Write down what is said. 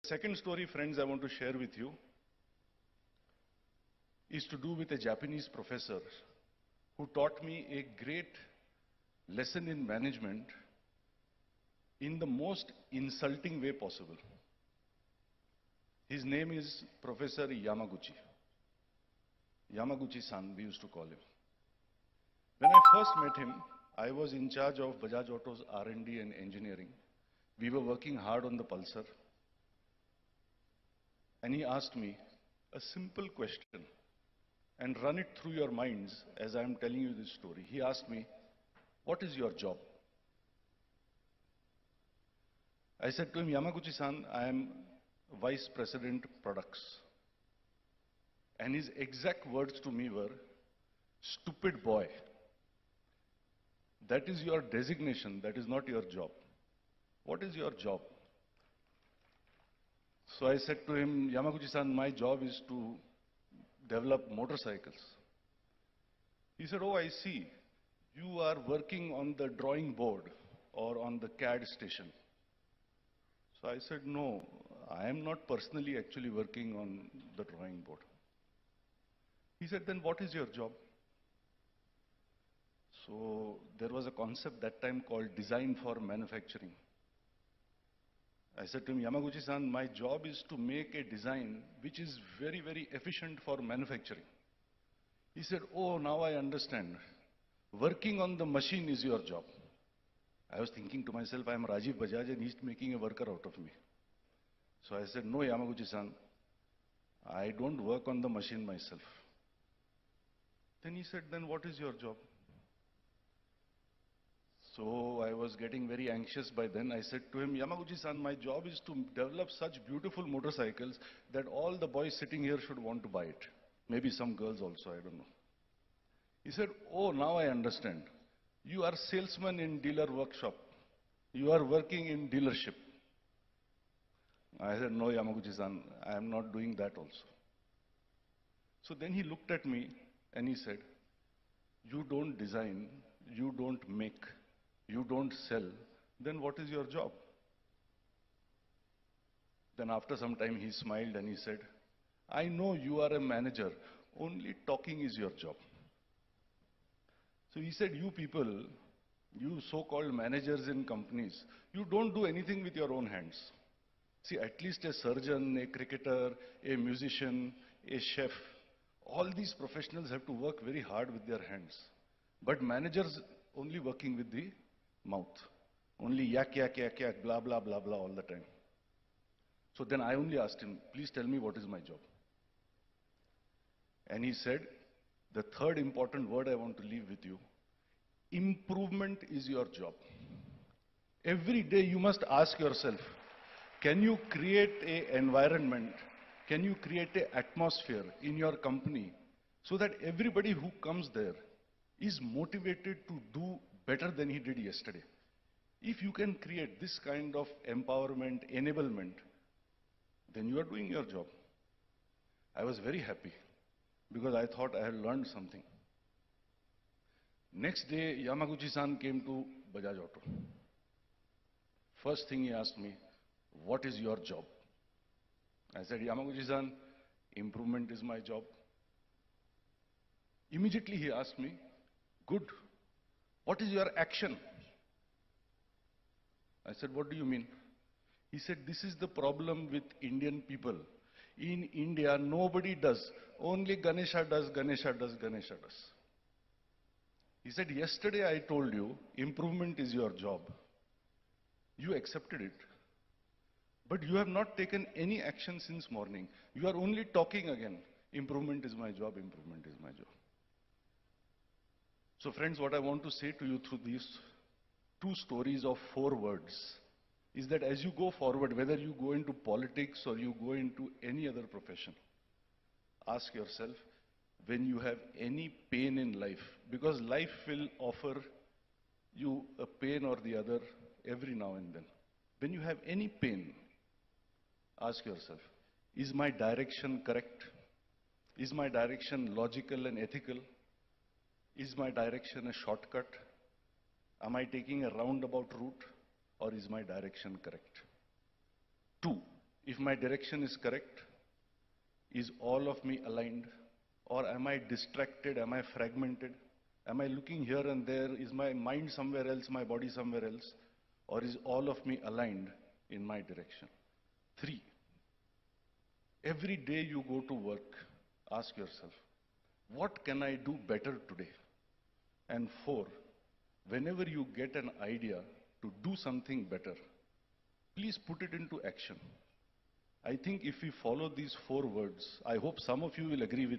second story, friends, I want to share with you is to do with a Japanese professor who taught me a great lesson in management in the most insulting way possible. His name is Professor Yamaguchi. Yamaguchi-san, we used to call him. When I first met him, I was in charge of Bajaj Auto's R&D and engineering. We were working hard on the Pulsar. And he asked me a simple question, and run it through your minds as I am telling you this story. He asked me, "What is your job?" I said to him, "Yamaguchi-san, I am Vice President Products." And his exact words to me were, "Stupid boy, that is your designation, that is not your job. What is your job?" So I said to him, "Yamaguchi-san, my job is to develop motorcycles." He said, "Oh, I see. You are working on the drawing board or on the CAD station." So I said, "No, I am not personally actually working on the drawing board." He said, "Then what is your job?" So there was a concept that time called design for manufacturing. I said to him, "Yamaguchi-san, my job is to make a design which is very, very efficient for manufacturing." He said, "Oh, now I understand. Working on the machine is your job." I was thinking to myself, I am Rajiv Bajaj and he's making a worker out of me. So I said, "No, Yamaguchi-san, I don't work on the machine myself." Then he said, "Then what is your job?" So I was getting very anxious by then. I said to him, "Yamaguchi-san, my job is to develop such beautiful motorcycles that all the boys sitting here should want to buy it. Maybe some girls also, I don't know." He said, "Oh, now I understand. You are salesman in dealer workshop. You are working in dealership." I said, "No, Yamaguchi-san, I am not doing that also." So then he looked at me and he said, "You don't design, you don't make, you don't sell, then what is your job?" Then after some time he smiled and he said, "I know you are a manager, only talking is your job." So he said, "You people, you so-called managers in companies, you don't do anything with your own hands. See, at least a surgeon, a cricketer, a musician, a chef, all these professionals have to work very hard with their hands. But managers only working with the mouth. Only yak, yak, yak, yak, blah, blah, blah, blah all the time." So then I only asked him, "Please tell me what is my job?" And he said, "The third important word I want to leave with you, improvement is your job. Every day you must ask yourself, can you create an environment, can you create an atmosphere in your company so that everybody who comes there is motivated to do better than he did yesterday? If you can create this kind of empowerment, enablement, then you are doing your job." I was very happy because I thought I had learned something. Next day, Yamaguchi-san came to Bajaj Auto. First thing he asked me, "What is your job?" I said, "Yamaguchi-san, improvement is my job." Immediately he asked me, "Good. What is your action?" I said, "What do you mean?" He said, "This is the problem with Indian people. In India, nobody does. Only Ganesha does, Ganesha does, Ganesha does." He said, "Yesterday I told you improvement is your job. You accepted it. But you have not taken any action since morning. You are only talking again. Improvement is my job, improvement is my job." So friends, what I want to say to you through these two stories of 4 words is that as you go forward, whether you go into politics or you go into any other profession, ask yourself, when you have any pain in life, because life will offer you a pain or the other every now and then. When you have any pain, ask yourself, is my direction correct? Is my direction logical and ethical? Is my direction a shortcut? Am I taking a roundabout route, or is my direction correct? 2, if my direction is correct, is all of me aligned? Or am I distracted? Am I fragmented? Am I looking here and there? Is my mind somewhere else, my body somewhere else? Or is all of me aligned in my direction? 3, every day you go to work, ask yourself, what can I do better today? And 4, whenever you get an idea to do something better, please put it into action. I think if we follow these 4 words, I hope some of you will agree with